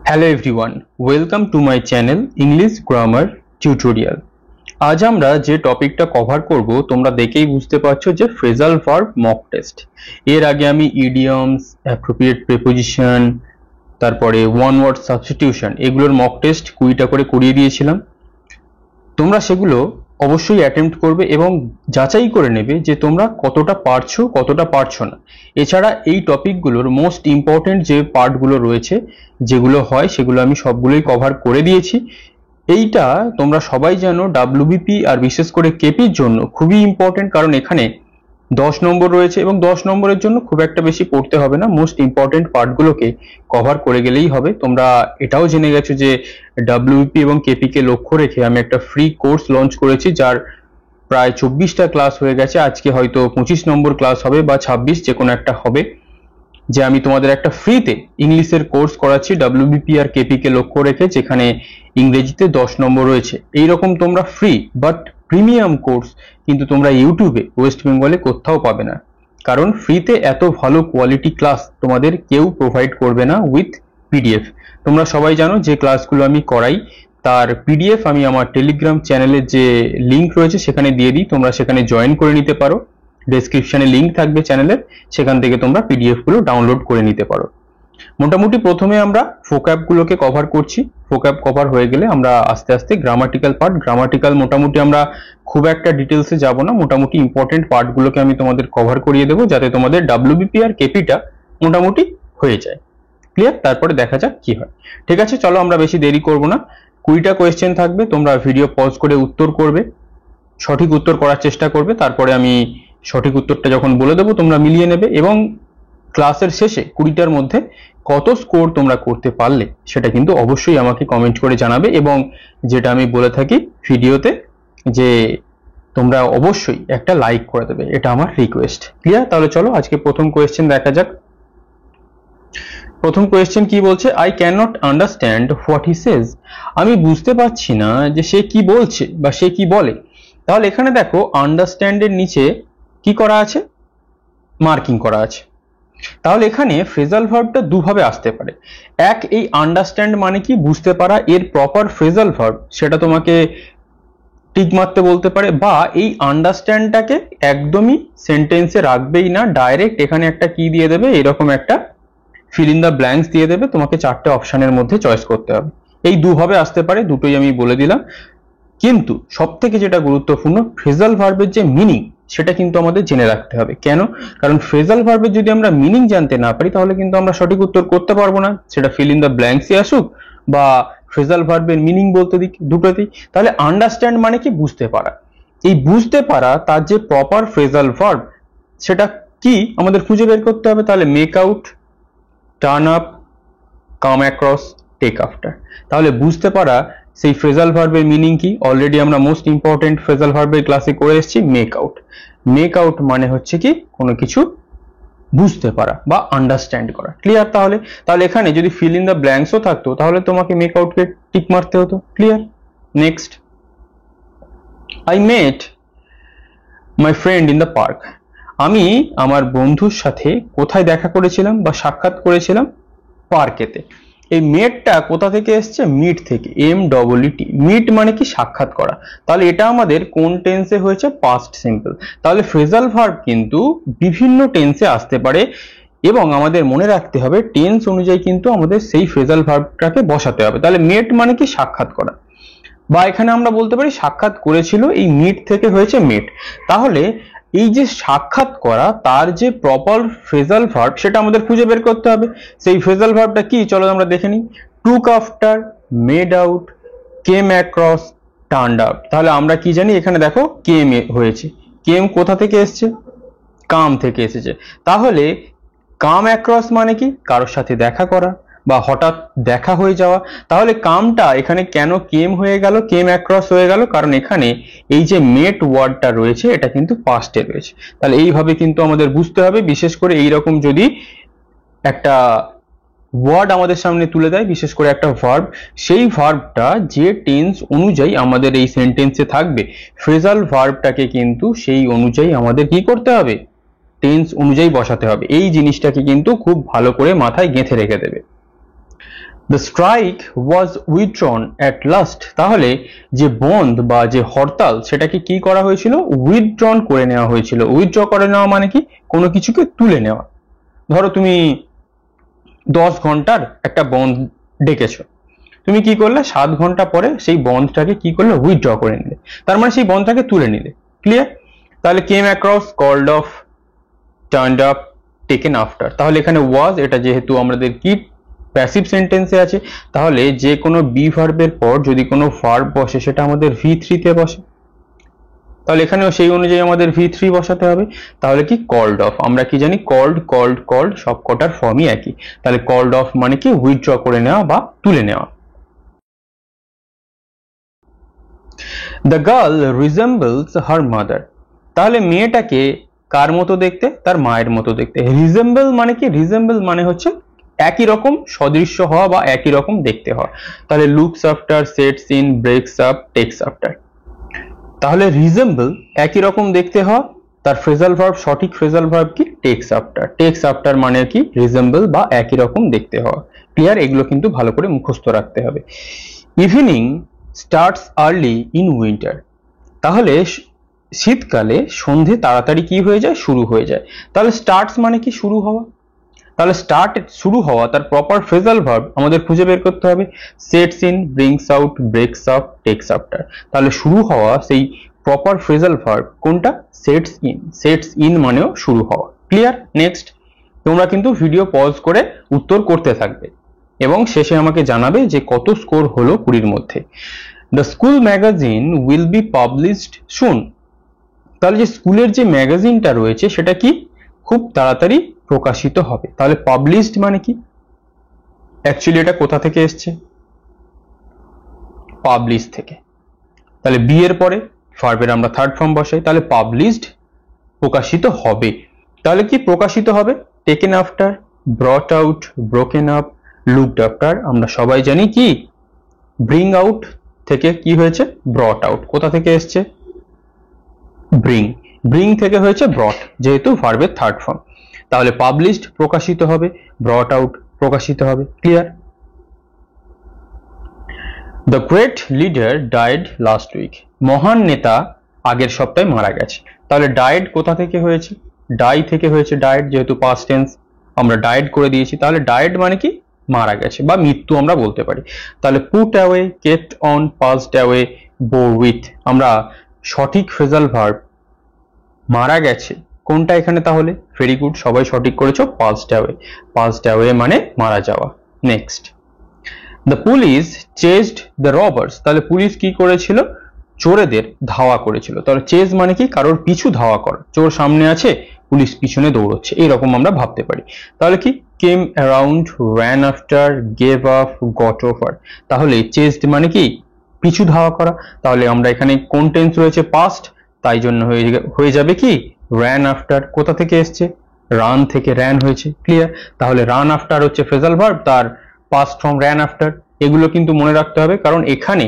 Hello everyone, welcome to my channel English grammar tutorial. আজ আমরা যে টপিকটা কভার করব তোমরা দেখেই বুঝতে পারছো যে ফ্রেজাল ভার্ব মক টেস্ট। এর আগে আমি ইডিয়মস, অ্যাপ্রোপ্রিয়েট প্রিপোজিশন, তারপরে ওয়ান ওয়ার্ড সাবস্টিটিউশন এগুলোর মক টেস্ট 20টা করে করিয়ে দিয়েছিলাম। তোমরা সেগুলো অবশ্যই অ্যাটেম্প্ট করবে এবং যাচাই করে নেবে যে তোমরা কতটা পারছো কতটা পারছো না। এছাড়া এই টপিকগুলোর মোস্ট ইম্পর্টেন্ট যে পার্টগুলো রয়েছে যেগুলো হয় সেগুলো আমি সবগুলোই কভার করে দিয়েছি। এইটা তোমরা সবাই জানো ডাব্লিউবিপি আর বিশেষ করে কেপির জন্য খুবই ইম্পর্টেন্ট, কারণ এখানে 10 নম্বর রয়েছে এবং 10 নম্বরের জন্য খুব একটা বেশি পড়তে হবে না, মোস্ট ইম্পর্টেন্ট পার্টগুলোকে কভার করে গেলেই হবে। তোমরা এটাও জেনে গেছো যে ডাব্লিউপি এবং কেপি কে লক্ষ্য রেখে আমি একটা ফ্রি কোর্স লঞ্চ করেছি, যার প্রায় 24টা ক্লাস হয়ে গেছে। আজকে হয়তো 25 নম্বর ক্লাস হবে বা 26, যে কোনো একটা হবে, যে আমি তোমাদের একটা ফ্রিতে ইংলিশের কোর্স করাচ্ছি ডাব্লিউবিপি আর কেপি কে লক্ষ্য রেখে, যেখানে ইংরেজিতে 10 নম্বর রয়েছে। এইরকম তোমরা ফ্রি বাট প্রিমিয়াম কোর্স কিন্তু তোমরা ইউটিউবে ওয়েস্ট বেঙ্গলে কোথাও পাবে না, কারণ ফ্রিতে এত ভালো কোয়ালিটি ক্লাস তোমাদের কেউ প্রোভাইড করবে না উইথ পিডিএফ। তোমরা সবাই জানো যে ক্লাসগুলো আমি করাই তার পিডিএফ আমি আমার টেলিগ্রাম চ্যানেলের যে লিঙ্ক রয়েছে সেখানে দিয়ে দিই, তোমরা সেখানে জয়েন করে নিতে পারো। ডেসক্রিপশনে লিঙ্ক থাকবে চ্যানেলের, সেখান থেকে তোমরা পিডিএফ গুলো ডাউনলোড করে নিতে পারো। মোটামুটি প্রথমে আমরা ফোক্যাব গুলোকে কভার করছি। ফোক্যাব কভার হয়ে গেলে আমরা আস্তে আস্তে গ্রামাটিক্যাল পার্ট, গ্রামাটিক্যাল মোটামুটি আমরা খুব একটা ডিটেলসে যাব না, মোটামুটি ইম্পর্টেন্ট পার্ট গুলোকে আমি তোমাদের কভার করিয়ে দেবো যাতে তোমাদের ডাব্লিউবিপি আর কেপিটা মোটামুটি হয়ে যায়। ক্লিয়ার? তারপরে দেখা যাক কি হয়। ঠিক আছে, চলো আমরা বেশি দেরি করব না। 20টা কোয়েশ্চেন থাকবে, তোমরা ভিডিও পজ করে উত্তর করবে, সঠিক উত্তর করার চেষ্টা করবে। তারপরে আমি সঠিক উত্তরটা যখন বলে দেবো তোমরা মিলিয়ে নেবে, এবং ক্লাসের শেষে 20টার মধ্যে কত স্কোর তোমরা করতে পারলে সেটা কিন্তু অবশ্যই আমাকে কমেন্ট করে জানাবে। এবং যেটা আমি বলে থাকি ভিডিওতে, যে তোমরা অবশ্যই একটা লাইক করে দেবে, এটা আমার রিকোয়েস্ট। ক্লিয়ার? তাহলে চলো আজকে প্রথম কোয়েশ্চেন দেখা যাক। প্রথম কোয়েশ্চেন কি বলছে? I can not understand what he says. আমি বুঝতে পারছি না যে সে কি বলছে বা সে কি বলে। তাহলে এখানে দেখো আন্ডারস্ট্যান্ডের নিচে কি করা আছে? মার্কিং করা আছে। তাহলে এখানে ফ্রেজাল ভার্বটা দুভাবে আসতে পারে। এক, এই আন্ডারস্ট্যান্ড মানে কি বুঝতে পারা, এর প্রপার ফ্রেজাল ভার্ব সেটা তোমাকে টিক মারতে বলতে পারে, বা এই আন্ডারস্ট্যান্ডটাকে একদমই সেন্টেন্সে রাখবেই না, ডাইরেক্ট এখানে একটা কি দিয়ে দেবে, এরকম একটা ফিল ইন দ্য ব্ল্যাঙ্কস দিয়ে দেবে, তোমাকে 4টে অপশনের মধ্যে চয়েস করতে হবে। এই দুভাবে আসতে পারে, দুটোই আমি বলে দিলাম। কিন্তু সব থেকে যেটা গুরুত্বপূর্ণ, ফ্রেজাল ভার্বের যে মিনিং সেটা কিন্তু আমাদের জেনে রাখতে হবে। কেন? কারণ ফ্রেজাল ভার্বের যদি আমরা মিনিং জানতে না পারি তাহলে কিন্তু আমরা সঠিক উত্তর করতে পারবো না, সেটা ফিল ইন দ্য ব্ল্যাঙ্কসই আসুক বা ফ্রেজাল ভার্বের মিনিং বলতে দিক, দুটোতেই। তাহলে আন্ডারস্ট্যান্ড মানে কি বুঝতে পারা। এই বুঝতে পারা তার যে প্রপার ফ্রেজাল ভার্ব সেটা কি আমাদের খুঁজে বের করতে হবে। তাহলে make out, turn up, come across, take after. তাহলে বুঝতে পারা সেই ফ্রেজাল ভার্বের মিনিং কি অলরেডি আমরা মোস্ট ইম্পর্টেন্ট ফ্রেজাল ভার্বের ক্লাসে করে এসেছি, মেক আউট। মেক আউট মানে হচ্ছে কি কোনো কিছু বুঝতে পারা বা আন্ডারস্ট্যান্ড করা। ক্লিয়ার? তাহলে তাহলে এখানে যদি ফিল ইন দ্য ব্ল্যাঙ্কসও থাকতো তাহলে তোমাকে মেক আউটকে টিক মারতে হতো। Clear? Next, I met my friend in the park. আমি আমার বন্ধুর সাথে কোথায় দেখা করেছিলাম বা সাক্ষাৎ করেছিলাম? পার্কেতে। এই মেটটা কোথা থেকে এসছে? মিট থেকে, MEET। মিট মানে কি সাক্ষাৎ করা। তাহলে এটা আমাদের কোন টেন্সে হয়েছে? Past simple. তাহলে ফ্রেজাল ভার্ব কিন্তু বিভিন্ন টেন্সে আসতে পারে এবং আমাদের মনে রাখতে হবে টেন্স অনুযায়ী কিন্তু আমাদের সেই ফ্রেজাল ভার্বটাকে বসাতে হবে। তাহলে মেট মানে কি সাক্ষাৎ করা, বা এখানে আমরা বলতে পারি সাক্ষাৎ করেছিল, এই মিট থেকে হয়েছে মেট। তাহলে এই যে সাক্ষাৎ করা তার যে প্রপার ফ্রেজাল ভার্ব সেটা আমাদের খুঁজে বের করতে হবে। সেই ফ্রেজাল ভার্বটা কি চলো আমরা দেখে নিই। Took after, made out, came across, turned out. তাহলে আমরা কি জানি? এখানে দেখো কেম হয়েছে। কেম কোথা থেকে এসছে? কাম থেকে এসেছে। তাহলে কাম অ্যাক্রস মানে কি কারোর সাথে দেখা করা বা হঠাৎ দেখা হয়ে যাওয়া। তাহলে কামটা এখানে কেন কেম হয়ে গেল, কেম অ্যাক্রস হয়ে গেল? কারণ এখানে এই যে মেট ওয়ার্ডটা রয়েছে এটা কিন্তু পাস্টে রয়েছে। তাহলে এইভাবে কিন্তু আমাদের বুঝতে হবে, বিশেষ করে এইরকম যদি একটা ওয়ার্ড আমাদের সামনে তুলে দেয়, বিশেষ করে একটা ভার্ব, সেই ভার্বটা যে টেন্স অনুযায়ী আমাদের এই সেন্টেন্সে থাকবে, ফ্রেজাল ভার্বটাকে কিন্তু সেই অনুযায়ী আমাদের কি করতে হবে? টেন্স অনুযায়ী বসাতে হবে। এই জিনিসটাকে কিন্তু খুব ভালো করে মাথায় গেঁথে রেখে দেবে। The strike was withdrawn at last, তাহলে যে বন্ধ বা যে হরতাল সেটাকে কি করা হয়েছিল, উইথড্রন করে নেওয়া হয়েছিল। উইথড্র করে নেওয়া মানে কি, কোনো কিছুকে তুলে নেওয়া। ধরো তুমি 10 ঘন্টার একটা বন্ধ ডেকেছো, তুমি কি করলে 7 ঘন্টা পরে সেই বন্ধটাকে কি করলে, উইথড্র করে নিলে, তার মানে সেই বন্ধটাকে তুলে নিলে। ক্লিয়ার? তাহলে came across, called off, turned up, taken after. তাহলে এখানে ওয়াজ, এটা যেহেতু আমাদের কি প্যাসিভ সেন্টেন্সে আছে, তাহলে যে কোনো বি ভার্বের পর যদি কোনো ভার্ব বসে সেটা আমাদের V3 তে বসে, তাহলে এখানেও সেই অনুযায়ী আমাদের V3 বসাতে হবে। তাহলে কি, কল্ড অফ, আমরা কি জানি, কল্ড কল্ড কল্ড সব কটার ফর্মই একই। তাহলে কল্ড অফ মানে কি, উইথড্র করে নেওয়া বা তুলে নেওয়া। The girl resembles her mother, তাহলে মেয়েটাকে কার মতো দেখতে, তার মায়ের মতো দেখতে। রিজেম্বল মানে কি, রিজেম্বল মানে হচ্ছে একই রকম সদৃশ্য হওয়া বা একই রকম দেখতে হওয়া। তাহলে looks after, sets in, ব্রেকস up, tax after. তাহলে রিজেম্বল একই রকম দেখতে হওয়া, তার ফ্রেজাল ভার্ব, সঠিক ফ্রেজাল ভার্ব কি, টেকস আফটার। টেকস আফটার মানে কি, রিজেম্বল বা একই রকম দেখতে হওয়া। ক্লিয়ার? এগুলো কিন্তু ভালো করে মুখস্থ রাখতে হবে। Evening starts early in winter, তাহলে শীতকালে সন্ধে তাড়াতাড়ি কি হয়ে যায়, শুরু হয়ে যায়। তাহলে স্টার্টস মানে কি, শুরু হওয়া। তাহলে স্টার্ট, শুরু হওয়া, তার প্রপার ফ্রেজাল ভার্ব আমাদের খুঁজে বের করতে হবে। Sets in, brings out, ব্রেকস up, tax after. তাহলে শুরু হওয়া, সেই প্রপার ফ্রেজাল ভার্ব কোনটা, সেটস ইন। সেটস ইন মানেও শুরু হওয়া। ক্লিয়ার? নেক্সট, তোমরা কিন্তু ভিডিও পজ করে উত্তর করতে থাকবে এবং শেষে আমাকে জানাবে যে কত স্কোর হলো 20-র মধ্যে। The school magazine will be published soon, তাহলে যে স্কুলের যে ম্যাগাজিনটা রয়েছে সেটা কি, খুব তাড়াতাড়ি প্রকাশিত হবে। তাহলে পাবলিশড মানে কি, অ্যাকচুয়ালি এটা কোথা থেকে এসছে, পাবলিশ থেকে। তাহলে বি এর পরে ভার্বের আমরা থার্ড ফর্ম বসাই, তাহলে পাবলিশড প্রকাশিত হবে। তাহলে কি প্রকাশিত হবে, taken after, ব্রট out, broken up, looked after. আমরা সবাই জানি কি, ব্রিং আউট থেকে কি হয়েছে, ব্রট আউট। কোথা থেকে এসছে, ব্রিং। ব্রিং থেকে হয়েছে ব্রট, যেহেতু ভার্বের থার্ড ফর্ম। তাহলে পাবলিশড প্রকাশিত হবে, ব্রট আউট প্রকাশিত হবে। Clear? The great leader died last week, মহান নেতা আগের সপ্তাহে মারা গেছে। তাহলে ডাইড কোথা থেকে হয়েছে, ডাই থেকে হয়েছে। ডাইড যেহেতু পাস্ট টেন্স, আমরা ডাইড করে দিয়েছি। তাহলে ডাইড মানে কি, মারা গেছে বা মৃত্যু আমরা বলতে পারি। তাহলে put away, kept on, passed away, bore with. আমরা সঠিক ফ্রেজাল ভার্ব মারা গেছে কোনটা এখানে, তাহলে ভেরি গুড, সবাই সঠিক করেছো, পাস্ট অ্যাওয়ে। পাস্ট অ্যাওয়ে মানে মারা যাওয়া। Next, the police chased the robbers, তাহলে পুলিশ কি করেছিল, চোরেদের ধাওয়া করেছিল। তাহলে চেজ মানে কি, কারোর পিছু ধাওয়া করা। চোর সামনে আছে, পুলিশ পিছনে দৌড়চ্ছে, এইরকম আমরা ভাবতে পারি। তাহলে কি, came around, ran after, gave up, got over. তাহলে চেজড মানে কি, পিছু ধাওয়া করা। তাহলে আমরা এখানে কোন টেন্স রয়েছে, পাস্ট, তাই জন্য হয়ে যাবে কি, র্যান আফটার। কোথা থেকে এসছে, রান থেকে র্যান হয়েছে। ক্লিয়ার? তাহলে রান আফটার হচ্ছে ফ্রেজাল ভার্ব, তার পাস্ট ফর্ম র্যান আফটার। এগুলো কিন্তু মনে রাখতে হবে, কারণ এখানে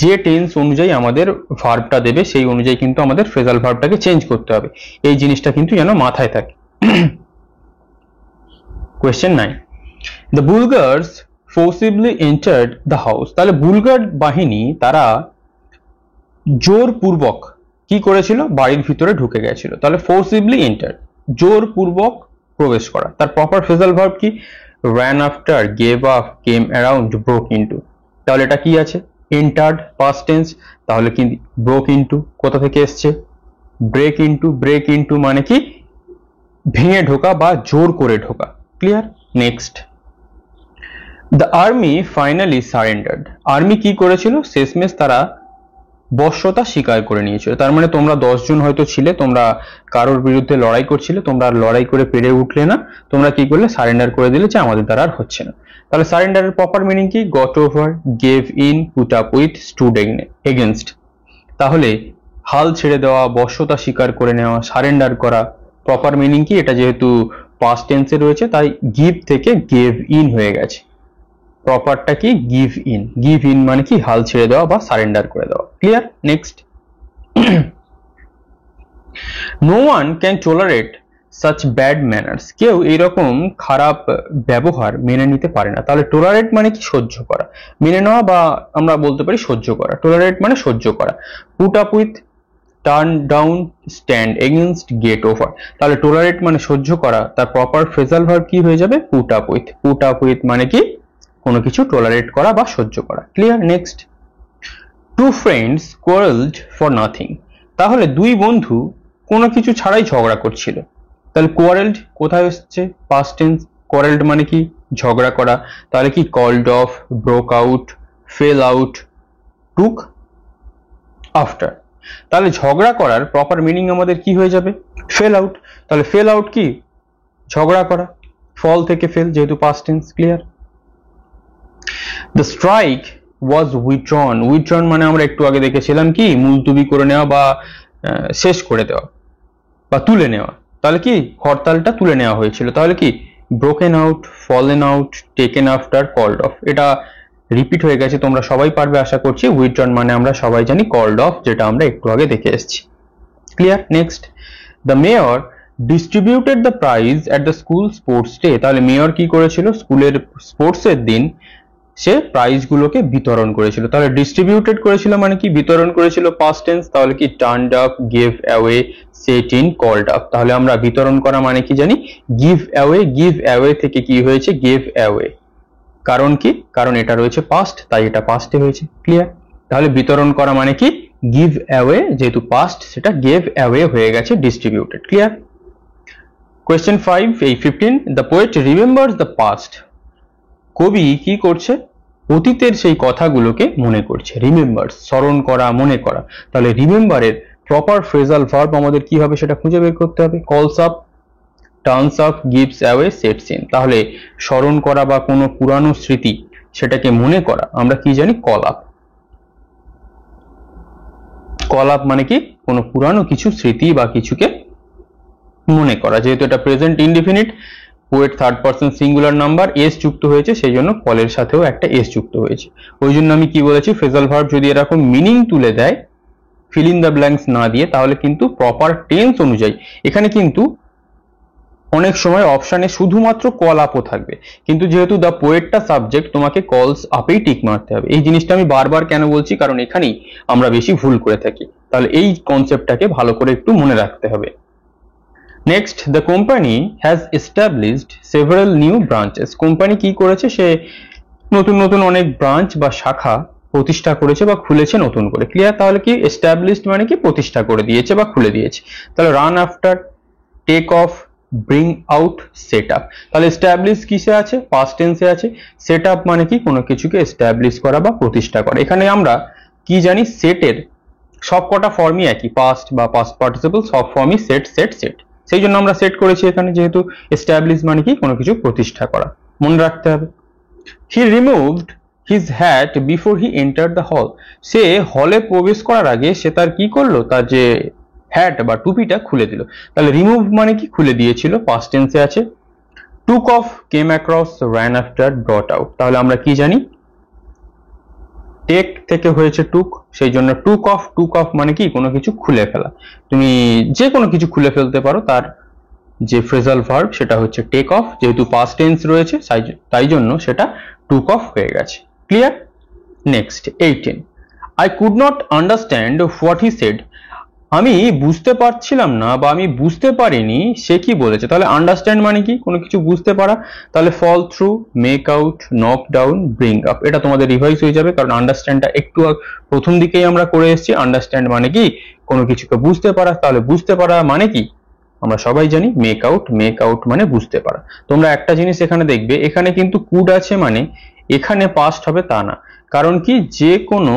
যে টেন্স অনুযায়ী আমাদের ভার্বটা দেবে সেই অনুযায়ী কিন্তু আমাদের ফ্রেজাল ভার্বটাকে চেঞ্জ করতে হবে। এই জিনিসটা কিন্তু যেন মাথায় থাকে। Question 9, the Bulgars forcibly entered the house, তাহলে বুলগার বাহিনী তারা জোরপূর্বক কি করেছিল, বাড়ির ভিতরে ঢুকে গেছিল। তাহলে ফোর্সিবলি এন্টার, জোরপূর্বক প্রবেশ করা। তার প্রপার ফ্রেজাল ভার্ব কি, ran after, gave up, came around, broke into। তাহলে এটা কি আছে, entered past tense। তাহলে কি broke into কোথা থেকে এসছে, break into। break into মানে কি, ভেঙে ঢোকা বা জোর করে ঢোকা। Clear? Next, the army finally surrendered, army কি করেছিল, শেষমেশ তারা বশ্যতা স্বীকার করে নিয়েছিল। তার মানে তোমরা 10 জন হয়তো ছিলে, তোমরা কারোর বিরুদ্ধে লড়াই করছিলে, তোমরা লড়াই করে পেরে উঠলে না, তোমরা কি করলে, সারেন্ডার করে দিলে যে আমাদের দ্বারা আর হচ্ছে না। তাহলে সারেন্ডারের প্রপার মিনিং কি, got over, gave in, put up with, stood against. তাহলে হাল ছেড়ে দেওয়া, বশ্যতা স্বীকার করে নেওয়া, সারেন্ডার করা, প্রপার মিনিং কি, এটা যেহেতু পাস্ট টেন্সে রয়েছে তাই গিভ থেকে গেভ ইন হয়ে গেছে। প্রপারটা কি, গিভ ইন। গিভ ইন মানে কি, হাল ছেড়ে দেওয়া বা সারেন্ডার করে দেওয়া। Clear? Next, no one can tolerate such bad manners, কেউ এইরকম খারাপ ব্যবহার মেনে নিতে পারে না। তাহলে tolerate মানে কি? সহ্য করা, মেনে নেওয়া বা আমরা বলতে পারি সহ্য করা। tolerate মানে সহ্য করা। put up with, turn down, stand against, get over, তাহলে tolerate মানে সহ্য করা, তার প্রপার ফ্রেজাল ভার্ব কি হয়ে যাবে? put up with। put up with মানে কি? কোনো কিছু tolerate করা বা সহ্য করা। Clear? Next, two friends quarreled for nothing, তাহলে দুই বন্ধু কোনো কিছু ছাড়াই ঝগড়া করছিল। তাহলে quarreled কোথায় এসছে? past tense। quarreled মানে কি? ঝগড়া করা। তাহলে কি? called off, broke out, fell out, took after, তাহলে ঝগড়া করার প্রপার মিনিং আমাদের কি হয়ে যাবে? Fail out. তাহলে ফেল আউট কি? ঝগড়া করা। ফল থেকে ফেল, যেহেতু past tense. Clear? The strike was withdrawn, withdrawn মানে আমরা একটু আগে দেখেছিলাম কি? মুলতবি করে নেওয়া বা শেষ করে দেওয়া বা তুলে নেওয়া। তাহলে কি? হরতালটা তুলে নেওয়া হয়েছিল। তাহলে কি? Broken out, fallen out, taken after, called off. এটা রিপিট হয়ে গেছে, তোমরা সবাই পারবে আশা করছি। উইথড্রন মানে আমরা সবাই জানি কল্ড অফ, যেটা আমরা একটু আগে দেখে এসেছি। Clear? Next, the mayor distributed the prize at the school sports day, তাহলে মেয়র কি করেছিল? স্কুলের স্পোর্টসের দিন সে প্রাইজ গুলোকে বিতরণ করেছিল। তাহলে ডিস্ট্রিবিউটেড করেছিল মানে কি? বিতরণ করেছিল, পাস্ট টেন্স। তাহলে কি? Turned up, gave away, set in, called up. তাহলে আমরা বিতরণ করা মানে কি জানি? Give away. গিভ অ্যাওয়ে থেকে কি হয়েছে? Gave away. কারণ কি? কারণ এটা রয়েছে পাস্ট, তাই এটা পাস্টে হয়েছে। ক্লিয়ার? তাহলে বিতরণ করা মানে কি? গিভ অ্যাওয়ে, যেহেতু পাস্ট সেটা গেভ অ্যাওয়ে হয়ে গেছে ডিস্ট্রিবিউটেড। ক্লিয়ার? কোয়েশ্চেন 5, এই 15, the poet remembers the past, কবি কি করছে? অতীতের সেই কথাগুলোকে মনে করছে। রিমেম্বার্স, স্মরণ করা, মনে করা। তাহলে রিমেম্বারের প্রপার ফ্রেজাল ভার্ব আমাদের কি হবে সেটা খুঁজে বের করতে হবে। কলস up, turns up, gives away, sets in. তাহলে স্মরণ করা বা কোনো পুরানো স্মৃতি সেটাকে মনে করা আমরা কি জানি? Call up. কল আপ মানে কি? কোনো পুরানো কিছু স্মৃতি বা কিছুকে মনে করা। যেহেতু এটা present indefinite, poet third person singular number, S যুক্ত হয়েছে, সেই জন্য কলের সাথেও একটা এস যুক্ত হয়েছে। ওই জন্য আমি কি বলেছি? ফ্রেজাল ভার্ব যদি এরকম মিনিং তুলে দেয়, ফিল ইন দ্য ব্ল্যাঙ্কস না দিয়ে, তাহলে কিন্তু প্রপার টেন্স অনুযায়ী এখানে কিন্তু অনেক সময় অপশানে শুধুমাত্র কল আপও থাকবে, কিন্তু যেহেতু দ্য পোয়েটটা সাবজেক্ট, তোমাকে কলস আপেই টিক মারতে হবে। এই জিনিসটা আমি বারবার কেন বলছি? কারণ এখানেই আমরা বেশি ভুল করে থাকি। তাহলে এই কনসেপ্টটাকে ভালো করে একটু মনে রাখতে হবে। Next, the company has established several new branches, company কি করেছে? সে নতুন নতুন অনেক ব্রাঞ্চ বা শাখা প্রতিষ্ঠা করেছে বা খুলেছে নতুন করে। ক্লিয়ার? তাহলে কি? এস্টাবলিশড মানে কি? প্রতিষ্ঠা করে দিয়েছে বা খুলে দিয়েছে। তাহলে run after, take off, bring out, set up. তাহলে এস্টাবলিশ কিসে আছে? পাস্ট টেন্সে আছে। সেট আপ মানে কি? কোনো কিছুকে এস্টাবলিশ করা বা প্রতিষ্ঠা করা। এখানে আমরা কি জানি? সেটের সবকটা ফর্মই একই, পাস্ট বা পাস্ট পার্টিসিপল সব ফর্মই সেট সেট সেট। সেই জন্য আমরা সেট করেছি এখানে, যেহেতু এস্টাবলিশ মানে কি? কোনো কিছু প্রতিষ্ঠা করা, মনে রাখতে হবে। He removed his hat before he entered the hall, সে হলে প্রবেশ করার আগে সে তার কি করলো? তার যে হ্যাট বা টুপিটা খুলে দিল। তাহলে রিমুভ মানে কি? খুলে দিয়েছিল, পাস্ট টেন্সে আছে। Took off, came across, ran after, ব্রট out. তাহলে আমরা কি জানি? টেক থেকে হয়েছে টুক, সেই জন্য টুক অফ। টুক অফ মানে কি? কোনো কিছু খুলে ফেলা। তুমি যে কোনো কিছু খুলে ফেলতে পারো, তার যে ফ্রেজাল ভার্ব সেটা হচ্ছে টেক অফ, যেহেতু পাস্ট টেন্স রয়েছে তাই জন্য সেটা টুক অফ হয়ে গেছে। Clear? Next, 18, I could not understand what he said, আমি বুঝতে পারছিলাম না বা আমি বুঝতে পারিনি সে কি বলেছে। তাহলে আন্ডারস্ট্যান্ড মানে কি? কোনো কিছু বুঝতে পারা। তাহলে fall through, make out, knock down, bring up. এটা তোমাদের রিভাইজ হয়ে যাবে, কারণ আন্ডারস্ট্যান্ডটা একটু প্রথম দিকেই আমরা করে এসেছি। আন্ডারস্ট্যান্ড মানে কি? কোনো কিছুকে বুঝতে পারা। তাহলে বুঝতে পারা মানে কি? আমরা সবাই জানি মেক আউট। মেক আউট মানে বুঝতে পারা। তোমরা একটা জিনিস এখানে দেখবে, এখানে কিন্তু কুড আছে মানে এখানে পাস্ট হবে তা না। কারণ কি? যে কোনো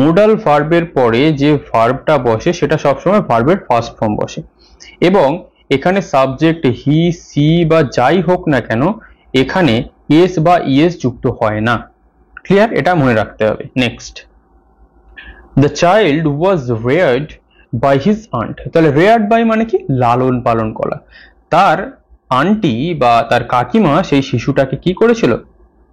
মোডাল ভার্বের পরে যে ভার্বটা বসে সেটা সবসময় ভার্বের ফার্স্ট ফর্ম বসে, এবং এখানে সাবজেক্ট হি, সি বা যাই হোক না কেন, এখানে এস বা ইএস যুক্ত হয় না। ক্লিয়ার? এটা মনে রাখতে হবে। Next, the child was reared by his aunt, তাহলে রেয়ার্ড বাই মানে কি? লালন পালন করা। তার আন্টি বা তার কাকিমা সেই শিশুটাকে কি করেছিল?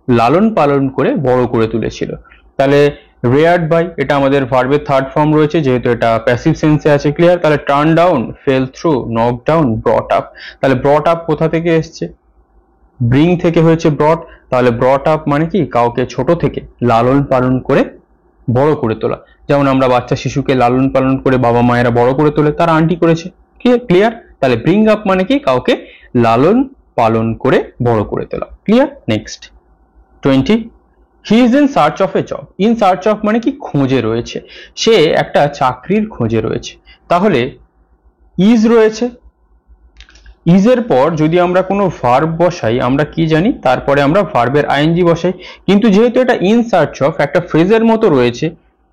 লালন পালন করে বড় করে তুলেছিল। তাহলে রেয়ার্ড বাই, এটা আমাদের ভার্বের থার্ড ফর্ম রয়েছে যেহেতু এটা প্যাসিভ সেন্সে আছে। ক্লিয়ার? তাহলে turn down, fail through, knock down, brought up. তাহলে ব্রট আপ কোথা থেকে এসছে? ব্রিং থেকে হয়েছে ব্রট। তাহলে ব্রট আপ মানে কি? কাউকে ছোট থেকে লালন পালন করে বড় করে তোলা। যেমন আমরা বাচ্চা শিশুকে লালন পালন করে বাবা মায়েরা বড় করে তোলে, তারা আন্টি করেছে। ক্লিয়ার? তাহলে ব্রিং আপ মানে কি? কাউকে লালন পালন করে বড় করে তোলা। Clear? Next 20, he is in search of A job. In search of মানে কি? খোঁজে রয়েছে, সে একটা চাকরির খোঁজে রয়েছে। তাহলে ইজ রয়েছে, ইজের পর যদি আমরা কোনো ভার্ব বসাই, আমরা কি জানি? তারপরে আমরা ভার্বের আইএনজি বসাই। কিন্তু যেহেতু এটা ইন সার্চ অফ একটা ফ্রেজের মতো রয়েছে,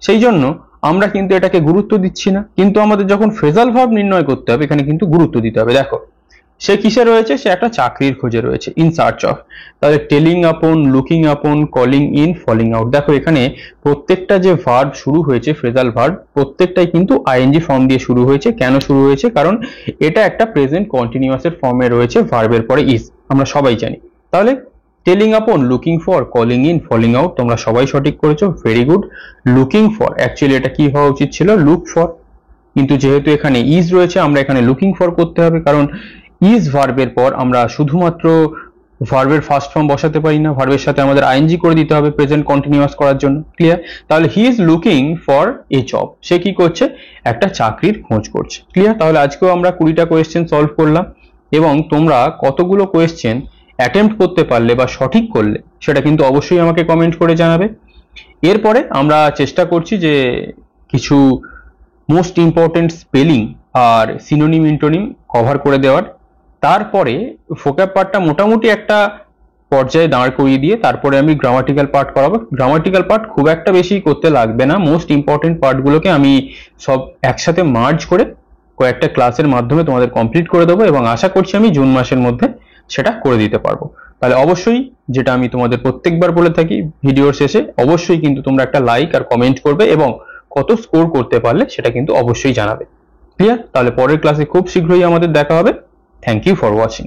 সেই জন্য আমরা কিন্তু এটাকে গুরুত্ব দিচ্ছি না। কিন্তু আমাদের যখন ফ্রেজাল ভার্ব নির্ণয় করতে হবে, এখানে কিন্তু গুরুত্ব দিতে হবে। দেখো, সে কিসে রয়েছে? সে একটা চাকরির খোঁজে রয়েছে, ইন সার্চ অফ। তাহলে টেলিং আপন, লুকিং আপন, কলিং ইন, ফলিং আউট। দেখো এখানে প্রত্যেকটা যে ভার্ব শুরু হয়েছে, ফ্রেজাল ভার্ব, প্রত্যেকটাই কিন্তু আইএনজি ফর্ম দিয়ে শুরু হয়েছে। কেন শুরু হয়েছে? কারণ এটা একটা প্রেজেন্ট কন্টিনিউয়াসের ফর্মে রয়েছে, ভার্বের পরে ইজ, আমরা সবাই জানি। তাহলে telling upon, looking for, calling in, falling out, তোমরা সবাই সঠিক করেছো, very good. Looking for, actually এটা কি হওয়া উচিত ছিল? লুক ফর, কিন্তু যেহেতু এখানে ইজ রয়েছে, আমরা এখানে লুকিং ফর করতে হবে, কারণ ইজ ভার্বের পর আমরা শুধুমাত্র ভার্বের ফার্স্ট ফর্ম বসাতে পারি না, ভার্বের সাথে আমাদের আইএনজি করে দিতে হবে প্রেজেন্ট কন্টিনিউয়াস করার জন্য। ক্লিয়ার? তাহলে he is looking for a job, সে কি করছে? একটা চাকরির খোঁজ করছে। ক্লিয়ার? তাহলে আজকেও আমরা 20টা কোয়েশ্চেন সলভ করলাম, এবং তোমরা কতগুলো কোয়েশ্চেন অ্যাটেম্প্ট করতে পারলে বা সঠিক করলে সেটা কিন্তু অবশ্যই আমাকে কমেন্ট করে জানাবে। এরপরে আমরা চেষ্টা করছি যে কিছু মোস্ট ইম্পর্টেন্ট স্পেলিং আর সিনোনিম ইন্টোনিম কভার করে দেওয়ার। তারপরে ভোক্যাব পার্টটা মোটামুটি একটা পর্যায়ে দাঁড় করিয়ে দিয়ে তারপরে আমি গ্রামাটিক্যাল পার্ট করাবো। গ্রামাটিক্যাল পার্ট খুব একটা বেশি করতে লাগবে না, মোস্ট ইম্পর্টেন্ট পার্টগুলোকে আমি সব একসাথে মার্জ করে কয়েকটা ক্লাসের মাধ্যমে তোমাদের কমপ্লিট করে দেবো, এবং আশা করছি আমি জুন মাসের মধ্যে সেটা করে দিতে পারবো। তাহলে অবশ্যই, যেটা আমি তোমাদের প্রত্যেকবার বলে থাকি ভিডিওর শেষে, অবশ্যই কিন্তু তোমরা একটা লাইক আর কমেন্ট করবে, এবং কত স্কোর করতে পারলে সেটা কিন্তু অবশ্যই জানাবে। ক্লিয়ার? তাহলে পরের ক্লাসে খুব শীঘ্রই আমাদের দেখা হবে। Thank you for watching.